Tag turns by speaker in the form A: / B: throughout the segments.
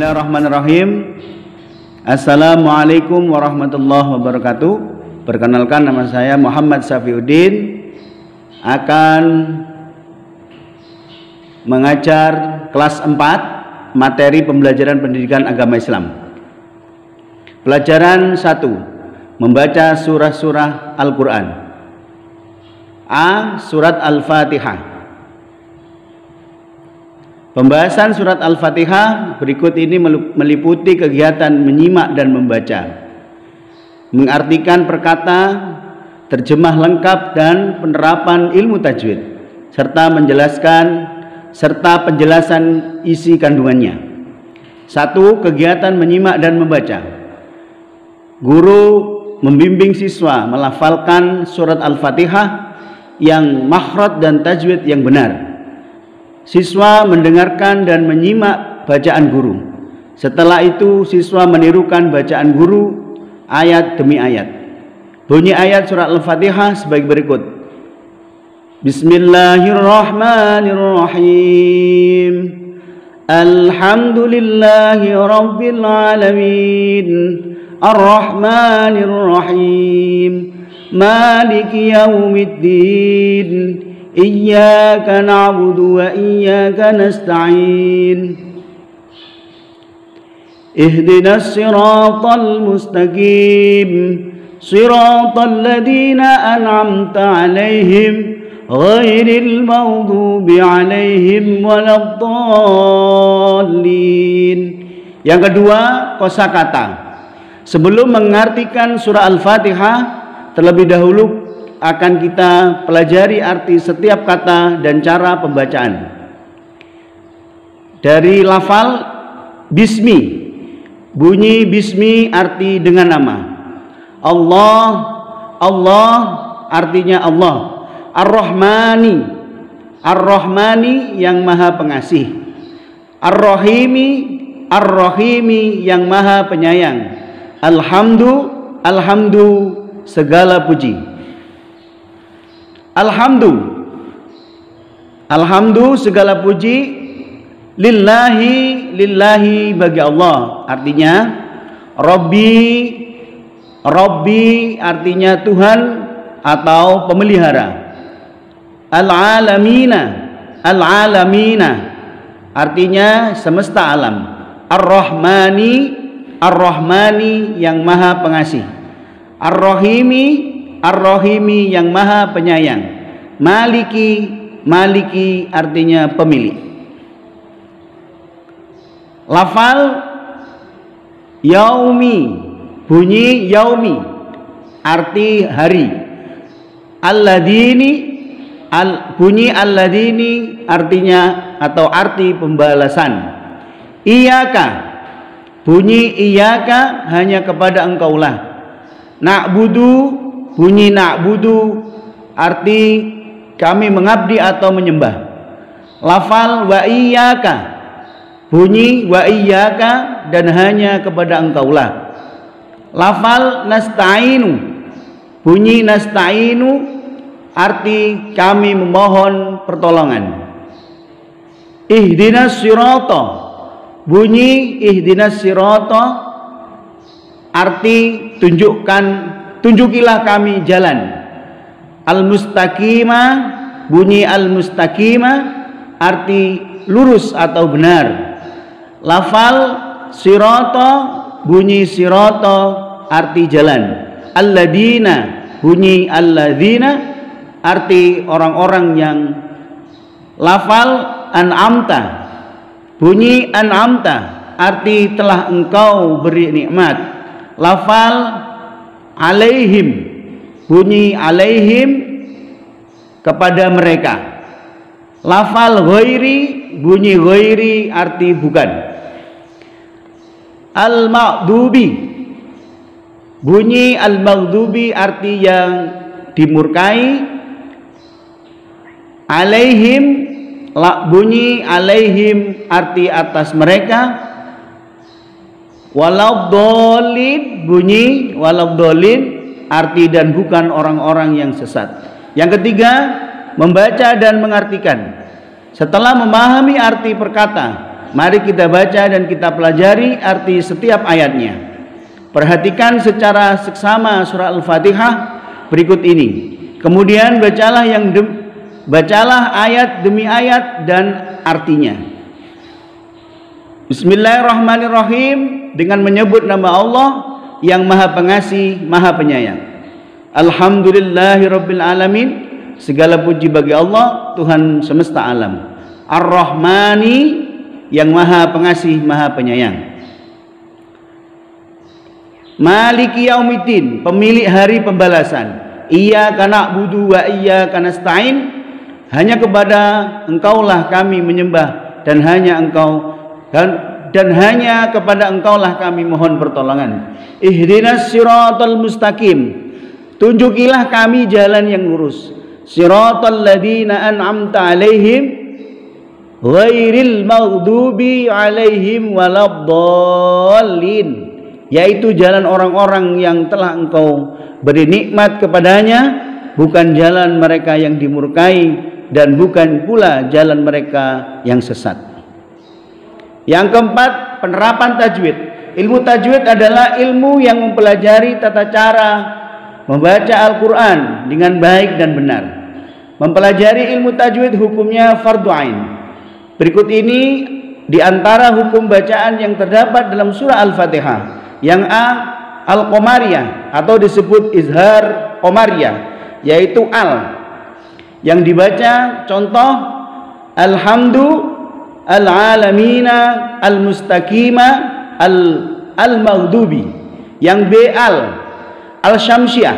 A: Bismillahirrahmanirrahim. Assalamualaikum warahmatullahi wabarakatuh. Perkenalkan, nama saya Muhammad Safiuddin, akan mengajar kelas 4 materi pembelajaran pendidikan agama Islam. Pelajaran 1, membaca surah-surah Al-Quran. A. Surat Al-Fatihah. Pembahasan surat Al-Fatihah berikut ini meliputi kegiatan menyimak dan membaca, mengartikan perkata, terjemah lengkap dan penerapan ilmu tajwid, serta penjelasan isi kandungannya. 1. Kegiatan menyimak dan membaca. Guru membimbing siswa melafalkan surat Al-Fatihah yang makhraj dan tajwid yang benar. Siswa mendengarkan dan menyimak bacaan guru. Setelah itu siswa menirukan bacaan guru ayat demi ayat. Bunyi ayat surat Al-Fatihah sebagai berikut. Bismillahirrahmanirrahim. Alhamdulillahi rabbil alamin. Ar-Rahmanir-Rahim. Maliki yaumiddin. Iyyaka na'budu wa iyyaka nasta'in. Ihdinas siratal mustaqim. Siratal ladzina an'amta 'alaihim ghairil maghdubi 'alaihim waladdallin. Yang kedua, kosakata. Sebelum mengartikan surah Al-Fatihah, terlebih dahulu akan kita pelajari arti setiap kata dan cara pembacaan. Dari lafal bismi, bunyi bismi arti dengan nama. Allah, Allah artinya Allah. Ar-Rahmani, Ar-Rahmani yang maha pengasih. Ar-Rahimi, Ar-Rahimi yang maha penyayang. Alhamdu, Alhamdu segala puji. Alhamdu segala puji. Lillahi, lillahi bagi Allah. Artinya Rabbi, Rabbi artinya Tuhan atau pemelihara. Al-alamina, al-alamina artinya semesta alam. Ar-Rahmani, Ar-Rahmani yang maha pengasih. Ar-Rahimi, Ar-Rahimi yang maha penyayang. Maliki, Maliki artinya pemilik. Lafal yaumi, bunyi yaumi arti hari. Alladini, bunyi alladini artinya atau arti pembalasan. Iyaka, bunyi iyaka hanya kepada engkaulah. Na'budu, bunyi na'budu arti kami mengabdi atau menyembah. Lafal wa iyyaka, bunyi wa iyyaka dan hanya kepada engkaulah. Lafal nasta'inu, bunyi nasta'inu arti kami memohon pertolongan. Ihdinas sirata, bunyi ihdinas sirata arti tunjukilah kami jalan. Al-mustaqimah, bunyi al-mustaqimah arti lurus atau benar. Lafal sirata, bunyi sirata arti jalan. Alladzina, bunyi alladzina arti orang-orang yang. Lafal an'amta, bunyi an'amta arti telah engkau beri nikmat. Lafal alaihim, bunyi alaihim kepada mereka. Lafal ghairi, bunyi ghairi arti bukan. Al-maghdubi, bunyi al-maghdubi arti yang dimurkai. Alaihim, bunyi alaihim arti atas mereka. Waladdallin, bunyi waladdallin arti dan bukan orang-orang yang sesat. Yang ketiga, membaca dan mengartikan. Setelah memahami arti perkata Mari kita baca dan kita pelajari arti setiap ayatnya. Perhatikan secara seksama surah Al-Fatihah berikut ini. Kemudian bacalah ayat demi ayat dan artinya. Bismillahirrahmanirrahim, dengan menyebut nama Allah yang Maha Pengasih, Maha Penyayang. Alhamdulillahirabbil alamin, segala puji bagi Allah, Tuhan semesta alam. Ar-Rahmani, yang Maha Pengasih, Maha Penyayang. Maliki yaumiddin, pemilik hari pembalasan. Iyyaka na'budu wa iyyaka nasta'in, hanya kepada Engkaulah kami menyembah dan hanya kepada Engkaulah kami mohon pertolongan. Ihdinas siratal mustaqim, tunjukilah kami jalan yang lurus. Siratal ladzina an'amta alaihim ghairil maghdubi alaihim waladdallin, yaitu jalan orang-orang yang telah Engkau beri nikmat kepadanya, bukan jalan mereka yang dimurkai dan bukan pula jalan mereka yang sesat. Yang keempat, penerapan tajwid. Ilmu tajwid adalah ilmu yang mempelajari tata cara membaca Al-Quran dengan baik dan benar. Mempelajari ilmu tajwid hukumnya fardu ain. Berikut ini di antara hukum bacaan yang terdapat dalam surah Al-Fatihah. Yang A, Al-Qamariyah atau disebut izhar Qamariyah, yaitu al yang dibaca contoh alhamdu al-alamina al-mustaqima al-maghdubi. Yang B, al-syamsiyah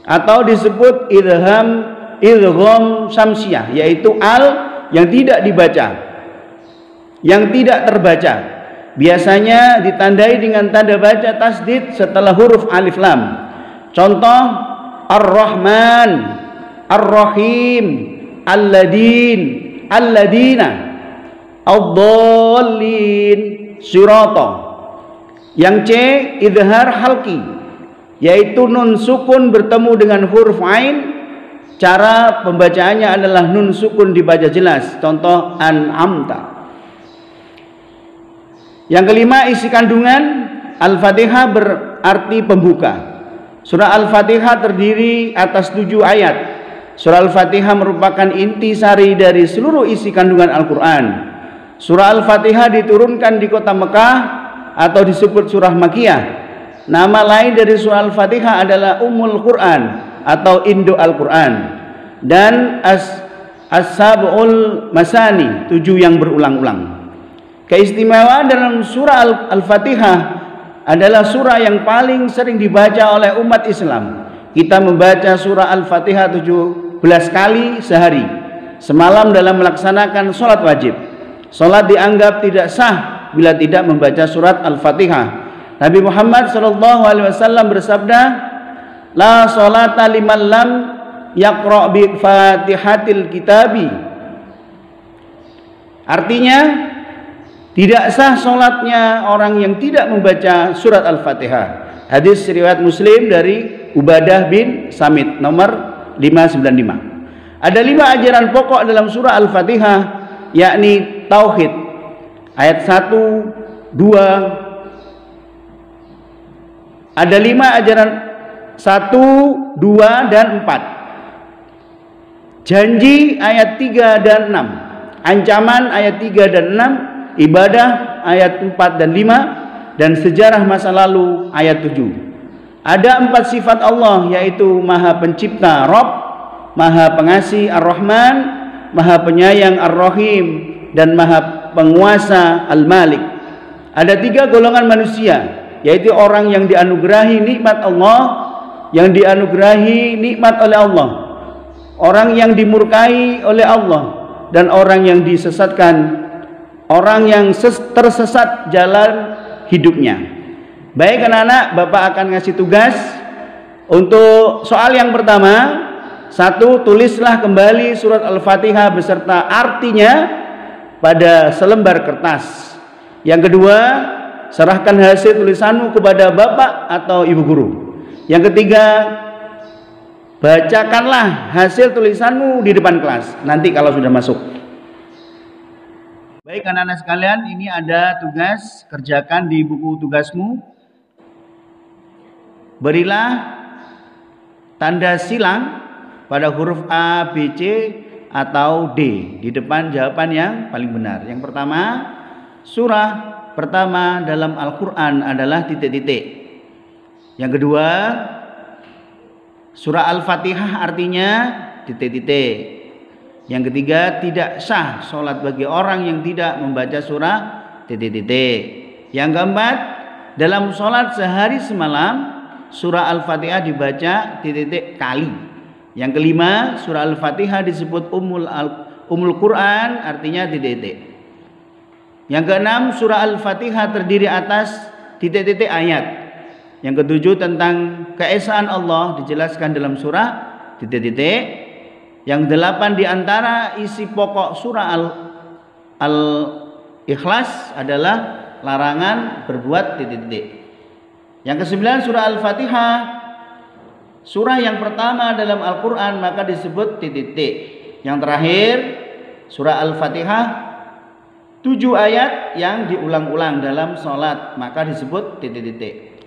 A: atau disebut idgham syamsiyah, yaitu al yang tidak dibaca, yang tidak terbaca, biasanya ditandai dengan tanda baca tasdid setelah huruf alif lam. Contoh Ar-Rahman, Ar-Rahim, Alladina, Ad-Dallin, Sirata. Yang C, idhar halqi, yaitu nun sukun bertemu dengan huruf ain. Cara pembacaannya adalah nun sukun dibaca jelas. Contoh An'amta. Yang kelima, isi kandungan. Al-Fatihah berarti pembuka. Surah Al-Fatihah terdiri atas 7 ayat. Surah Al-Fatihah merupakan intisari dari seluruh isi kandungan Al-Quran. Surah Al-Fatihah diturunkan di kota Mekah atau disebut surah Makkiyah. Nama lain dari surah Al-Fatihah adalah Ummul Quran atau Indo Al-Quran, dan As-Sab'ul Masani, 7 yang berulang-ulang. Keistimewaan dalam surah Al-Fatihah adalah surah yang paling sering dibaca oleh umat Islam. Kita membaca surah Al-Fatihah 17 kali sehari, semalam dalam melaksanakan sholat wajib. Sholat dianggap tidak sah bila tidak membaca surat Al-Fatihah. Nabi Muhammad SAW bersabda, la sholata liman lam yaqra' bi fatihatil kitabi. Artinya, tidak sah sholatnya orang yang tidak membaca surat Al-Fatihah. Hadis riwayat Muslim dari Ubadah bin Samit nomor 595. Ada 5 ajaran pokok dalam surah Al-Fatihah, yakni tauhid ayat 1, 2. Ada 5 ajaran 1, 2, dan 4. Janji ayat 3 dan 6. Ancaman ayat 3 dan 6. Ibadah ayat 4 dan 5. Dan sejarah masa lalu ayat 7. Ada 4 sifat Allah, yaitu Maha Pencipta Rabb, Maha Pengasih Ar-Rahman, Maha Penyayang Ar-Rahim, dan Maha Penguasa Al-Malik. Ada 3 golongan manusia, yaitu orang yang dianugerahi nikmat Allah, yang dianugerahi nikmat oleh Allah, orang yang dimurkai oleh Allah, dan orang yang disesatkan, orang yang tersesat jalan hidupnya. Baik anak-anak, Bapak akan ngasih tugas untuk soal yang pertama. 1, tulislah kembali surat Al-Fatihah beserta artinya pada selembar kertas. Yang kedua, serahkan hasil tulisanmu kepada Bapak atau Ibu guru. Yang ketiga, bacakanlah hasil tulisanmu di depan kelas nanti kalau sudah masuk. Baik anak-anak sekalian, ini ada tugas, kerjakan di buku tugasmu. Berilah tanda silang pada huruf A, B, C, atau D di depan jawaban yang paling benar. Yang pertama, surah pertama dalam Al-Quran adalah titik-titik. Yang kedua, surah Al-Fatihah artinya titik-titik. Yang ketiga, tidak sah sholat bagi orang yang tidak membaca surah titik-titik. Yang keempat, dalam sholat sehari semalam surah Al-Fatihah dibaca titik-titik kali. Yang kelima, surah Al-Fatihah disebut Ummul Quran, artinya titik-titik. Yang keenam, surah Al-Fatihah terdiri atas titik-titik ayat. Yang ketujuh, tentang keesaan Allah dijelaskan dalam surah titik-titik. Yang delapan, di antara isi pokok surah Al-Ikhlas adalah larangan berbuat titik-titik. Yang kesembilan, surah Al-Fatihah, surah yang pertama dalam Al-Quran, maka disebut titik-titik. Yang terakhir, surah Al-Fatihah 7 ayat yang diulang-ulang dalam sholat, maka disebut titik-titik.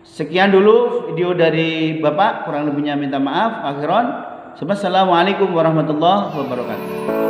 A: Sekian dulu video dari Bapak, kurang lebihnya minta maaf. Akhiran, assalamualaikum warahmatullahi wabarakatuh.